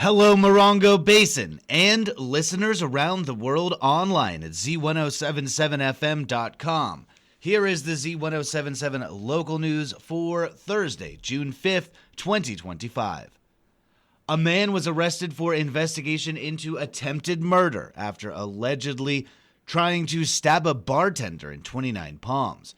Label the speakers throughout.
Speaker 1: Hello, Morongo Basin, and listeners around the world online at Z107.7fm.com. Here is the Z107.7 local news for Thursday, June 5th, 2025. A man was arrested for investigation into attempted murder after allegedly trying to stab a bartender in 29 Palms.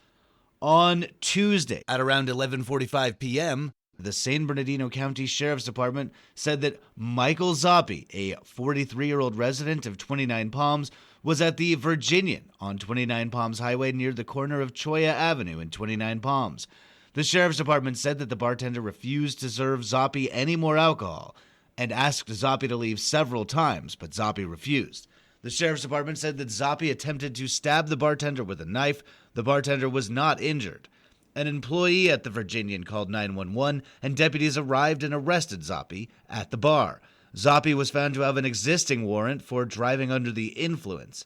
Speaker 1: On Tuesday at around 11:45 p.m., the San Bernardino County Sheriff's Department said that Michael Zoppi, a 43-year-old resident of 29 Palms, was at the Virginian on 29 Palms Highway near the corner of Cholla Avenue in 29 Palms. The Sheriff's Department said that the bartender refused to serve Zoppi any more alcohol and asked Zoppi to leave several times, but Zoppi refused. The Sheriff's Department said that Zoppi attempted to stab the bartender with a knife. The bartender was not injured. An employee at the Virginian called 911, and deputies arrived and arrested Zoppi at the bar. Zoppi was found to have an existing warrant for driving under the influence.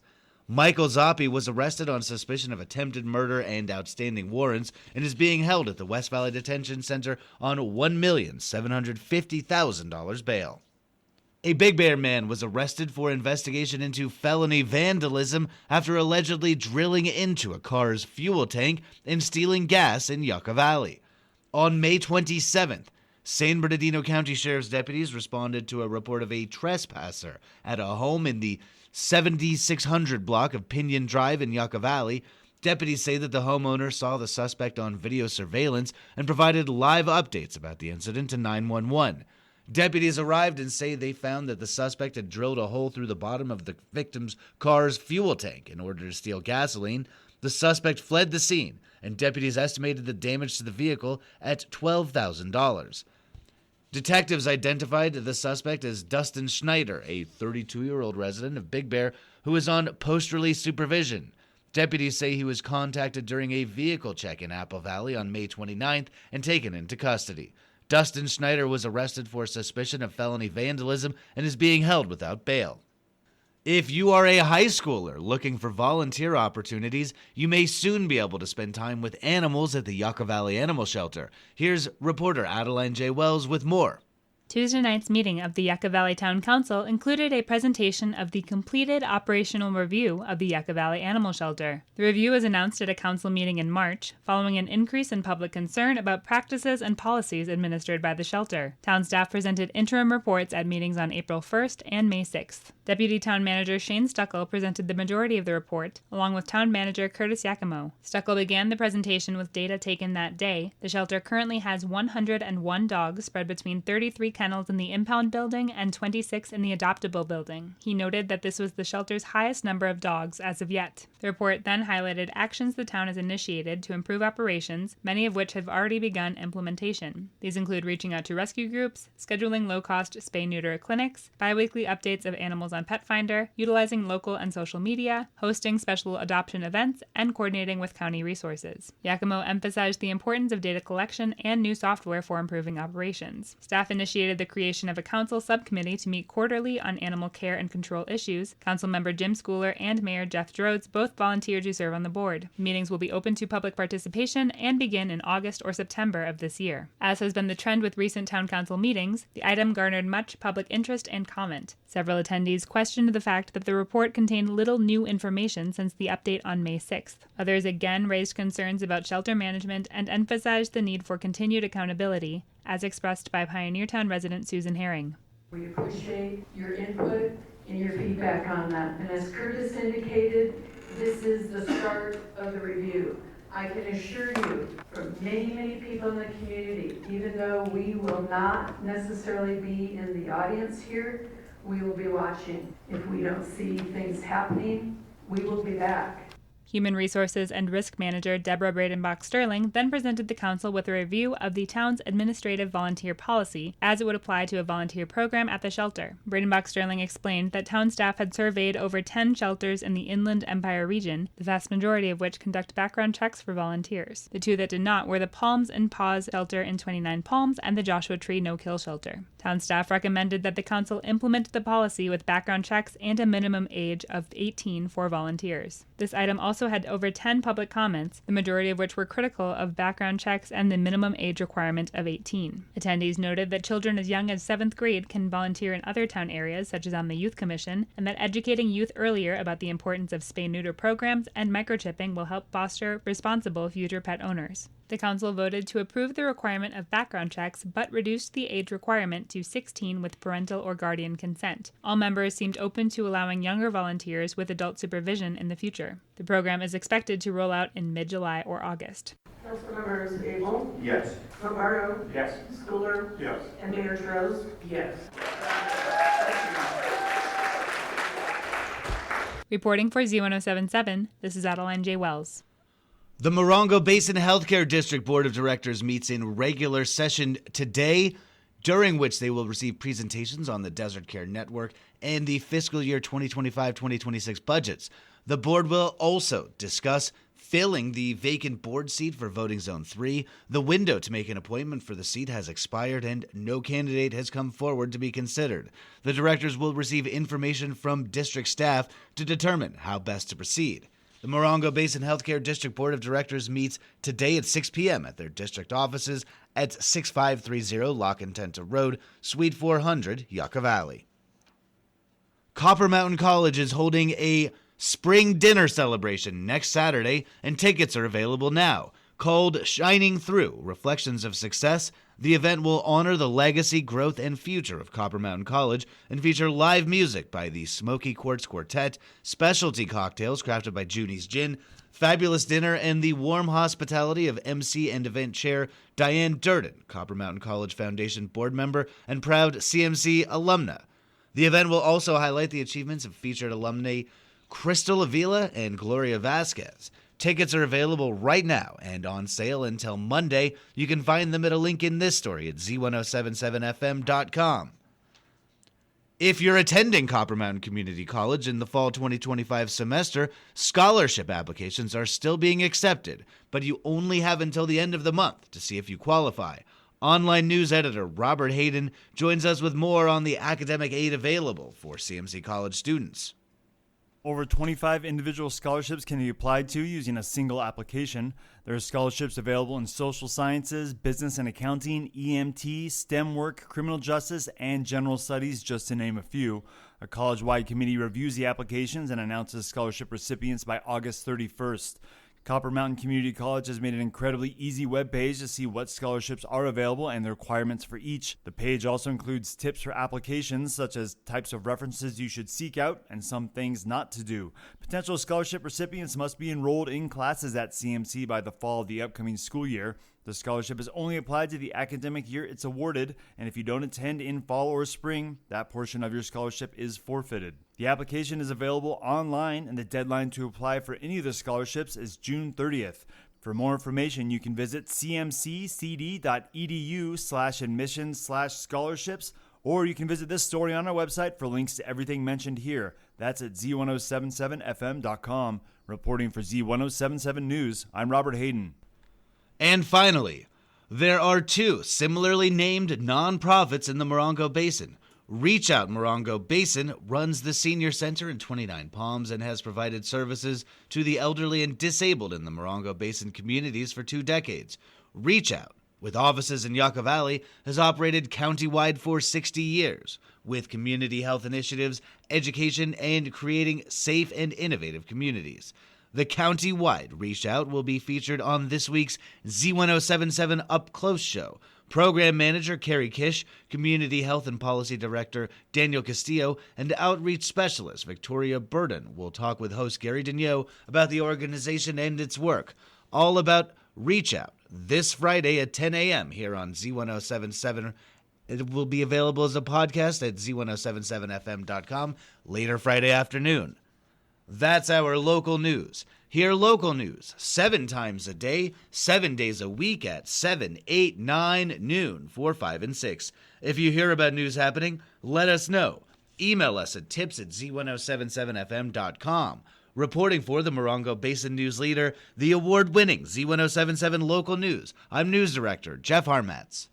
Speaker 1: Michael Zoppi was arrested on suspicion of attempted murder and outstanding warrants and is being held at the West Valley Detention Center on $1,750,000 bail. A Big Bear man was arrested for investigation into felony vandalism after allegedly drilling into a car's fuel tank and stealing gas in Yucca Valley. On May 27th, San Bernardino County Sheriff's deputies responded to a report of a trespasser at a home in the 7600 block of Pinion Drive in Yucca Valley. Deputies say that the homeowner saw the suspect on video surveillance and provided live updates about the incident to 911. Deputies arrived and say they found that the suspect had drilled a hole through the bottom of the victim's car's fuel tank in order to steal gasoline. The suspect fled the scene, and deputies estimated the damage to the vehicle at $12,000. Detectives identified the suspect as Dustin Schneider, a 32-year-old resident of Big Bear who is on post-release supervision. Deputies say he was contacted during a vehicle check in Apple Valley on May 29th and taken into custody. Dustin Schneider was arrested for suspicion of felony vandalism and is being held without bail. If you are a high schooler looking for volunteer opportunities, you may soon be able to spend time with animals at the Yucca Valley Animal Shelter. Here's reporter Adeline J. Wells with more.
Speaker 2: Tuesday night's meeting of the Yucca Valley Town Council included a presentation of the completed operational review of the Yucca Valley Animal Shelter. The review was announced at a council meeting in March, following an increase in public concern about practices and policies administered by the shelter. Town staff presented interim reports at meetings on April 1st and May 6th. Deputy Town Manager Shane Stuckel presented the majority of the report, along with Town Manager Curtis Yakimo. Stuckel began the presentation with data taken that day. The shelter currently has 101 dogs spread between 33 kennels in the impound building and 26 in the adoptable building. He noted that this was the shelter's highest number of dogs as of yet. The report then highlighted actions the town has initiated to improve operations, many of which have already begun implementation. These include reaching out to rescue groups, scheduling low-cost spay-neuter clinics, bi-weekly updates of animals on Pet Finder, utilizing local and social media, hosting special adoption events, and coordinating with county resources. Yakimo emphasized the importance of data collection and new software for improving operations. Staff initiated the creation of a council subcommittee to meet quarterly on animal care and control issues. Councilmember Jim Schooler and Mayor Jeff Drodes both volunteered to serve on the board. Meetings will be open to public participation and begin in August or September of this year. As has been the trend with recent town council meetings, the item garnered much public interest and comment. Several attendees questioned the fact that the report contained little new information since the update on May 6th. Others again raised concerns about shelter management and emphasized the need for continued accountability, as expressed by Pioneer Town resident Susan Herring.
Speaker 3: We appreciate your input and your feedback on that. And as Curtis indicated, this is the start of the review. I can assure you from many people in the community, even though we will not necessarily be in the audience here, we will be watching. If we don't see things happening, we will be back.
Speaker 2: Human Resources and Risk Manager Deborah Bradenbach-Sterling then presented the council with a review of the town's administrative volunteer policy as it would apply to a volunteer program at the shelter. Bradenbach-Sterling explained that town staff had surveyed over 10 shelters in the Inland Empire region, the vast majority of which conduct background checks for volunteers. The two that did not were the Palms and Paws shelter in 29 Palms and the Joshua Tree No-Kill shelter. Town staff recommended that the council implement the policy with background checks and a minimum age of 18 for volunteers. This item also had over 10 public comments, the majority of which were critical of background checks and the minimum age requirement of 18. Attendees noted that children as young as 7th grade can volunteer in other town areas, such as on the Youth Commission, and that educating youth earlier about the importance of spay-neuter programs and microchipping will help foster responsible future pet owners. The council voted to approve the requirement of background checks, but reduced the age requirement to 16 with parental or guardian consent. All members seemed open to allowing younger volunteers with adult supervision in the future. The program is expected to roll out in mid-July or August.
Speaker 3: Councilmembers Abel,
Speaker 4: Yes.
Speaker 3: Lombardo,
Speaker 4: Yes.
Speaker 3: Schooler,
Speaker 4: Yes.
Speaker 3: and Mayor Trost. Yes.
Speaker 2: Reporting for Z107.7, this is Adeline J. Wells.
Speaker 1: The Morongo Basin Healthcare District Board of Directors meets in regular session today, during which they will receive presentations on the Desert Care Network and the fiscal year 2025-2026 budgets. The board will also discuss filling the vacant board seat for Voting Zone 3. The window to make an appointment for the seat has expired and no candidate has come forward to be considered. The directors will receive information from district staff to determine how best to proceed. The Morongo Basin Healthcare District Board of Directors meets today at 6 p.m. at their district offices at 6530 Lock and Tenta Road, Suite 400, Yucca Valley. Copper Mountain College is holding a spring dinner celebration next Saturday, and tickets are available now. Called Shining Through, Reflections of Success, the event will honor the legacy, growth, and future of Copper Mountain College and feature live music by the Smoky Quartz Quartet, specialty cocktails crafted by Junie's Gin, fabulous dinner, and the warm hospitality of MC and event chair Diane Durden, Copper Mountain College Foundation board member and proud CMC alumna. The event will also highlight the achievements of featured alumni Crystal Avila and Gloria Vasquez. Tickets are available right now and on sale until Monday. You can find them at a link in this story at Z107.7fm.com. If you're attending Copper Mountain Community College in the fall 2025 semester, scholarship applications are still being accepted, but you only have until the end of the month to see if you qualify. Online news editor Robert Hayden joins us with more on the academic aid available for CMC College students.
Speaker 5: Over 25 individual scholarships can be applied to using a single application. There are scholarships available in social sciences, business and accounting, EMT, STEM work, criminal justice, and general studies, just to name a few. A college-wide committee reviews the applications and announces scholarship recipients by August 31st. Copper Mountain Community College has made an incredibly easy webpage to see what scholarships are available and the requirements for each. The page also includes tips for applications, such as types of references you should seek out and some things not to do. Potential scholarship recipients must be enrolled in classes at CMC by the fall of the upcoming school year. The scholarship is only applied to the academic year it's awarded, and if you don't attend in fall or spring, that portion of your scholarship is forfeited. The application is available online, and the deadline to apply for any of the scholarships is June 30th. For more information, you can visit cmccd.edu/admissions/scholarships, or you can visit this story on our website for links to everything mentioned here. That's at Z107.7fm.com. Reporting for Z107.7 News, I'm Robert Hayden.
Speaker 1: And finally, there are two similarly named nonprofits in the Morongo Basin. Reach Out Morongo Basin runs the Senior Center in 29 Palms and has provided services to the elderly and disabled in the Morongo Basin communities for 2 decades. Reach Out, with offices in Yucca Valley, has operated countywide for 60 years, with community health initiatives, education, and creating safe and innovative communities. The county-wide Reach Out will be featured on this week's Z107.7 Up Close show. Program Manager Carrie Kish, Community Health and Policy Director Daniel Castillo, and Outreach Specialist Victoria Burden will talk with host Gary Dagnot about the organization and its work. All about Reach Out this Friday at 10 a.m. here on Z107.7. It will be available as a podcast at Z107.7fm.com later Friday afternoon. That's our local news. Hear local news 7 times a day, 7 days a week at 7, 8, 9, noon, 4, 5, and 6. If you hear about news happening, let us know. Email us at tips@z1077fm.com. Reporting for the Morongo Basin News Leader, the award-winning Z107.7 Local News, I'm News Director Jeff Harmatz.